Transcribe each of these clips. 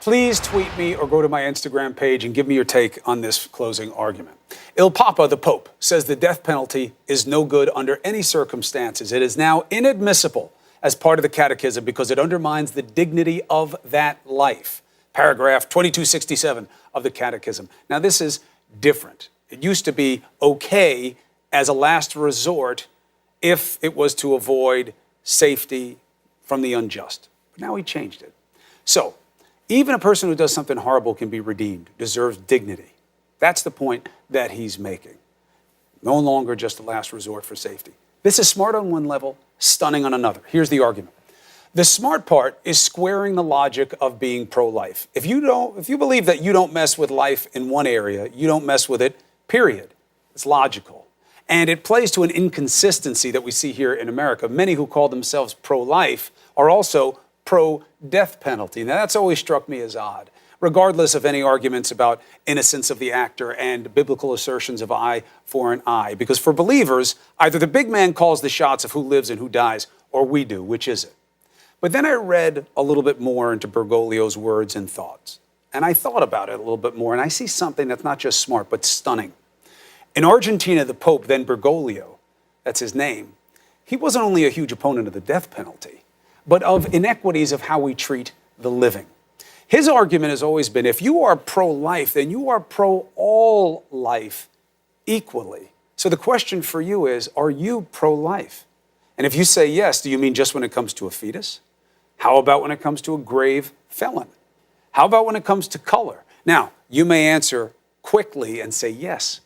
Please tweet me or go to my Instagram page and give me your take on this closing argument. Il Papa, the Pope, says the death penalty is no good under any circumstances. It is now inadmissible as part of the catechism because it undermines the dignity of that life. Paragraph 2267 of the catechism. Now, this is different. It used to be okay as a last resort if it was to avoid safety from the unjust. But now he changed it. So, even a person who does something horrible can be redeemed, deserves dignity. That's the point that he's making. No longer just a last resort for safety. This is smart on one level, stunning on another. Here's the argument. The smart part is squaring the logic of being pro-life. If you believe that you don't mess with life in one area, you don't mess with it, period. It's logical. And it plays to an inconsistency that we see here in America. Many who call themselves pro-life are also pro-death penalty. Now, that's always struck me as odd, regardless of any arguments about innocence of the actor and biblical assertions of eye for an eye. Because for believers, either the big man calls the shots of who lives and who dies, or we do. Which is it? But then I read a little bit more into Bergoglio's words and thoughts. And I thought about it a little bit more, and I see something that's not just smart, but stunning. In Argentina, the Pope, then Bergoglio, that's his name, he wasn't only a huge opponent of the death penalty, but of inequities of how we treat the living. His argument has always been, if you are pro-life, then you are pro-all life equally. So the question for you is, are you pro-life? And if you say yes, do you mean just when it comes to a fetus? How about when it comes to a grave felon? How about when it comes to color? Now, you may answer quickly and say yes,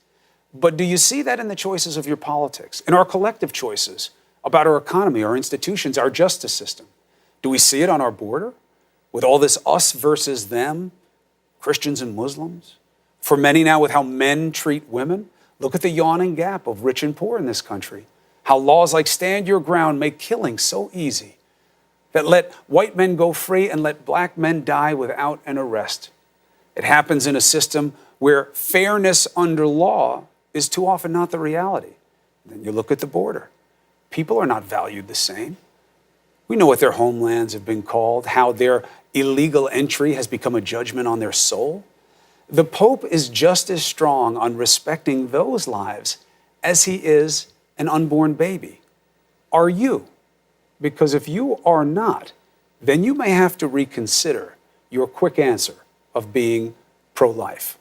but do you see that in the choices of your politics, in our collective choices about our economy, our institutions, our justice system? Do we see it on our border with all this us versus them, Christians and Muslims? For many now, with how men treat women, look at the yawning gap of rich and poor in this country. How laws like Stand Your Ground make killing so easy, that let white men go free and let black men die without an arrest. It happens in a system where fairness under law is too often not the reality. Then you look at the border. People are not valued the same. We know what their homelands have been called, how their illegal entry has become a judgment on their soul. The Pope is just as strong on respecting those lives as he is an unborn baby. Are you? Because if you are not, then you may have to reconsider your quick answer of being pro-life.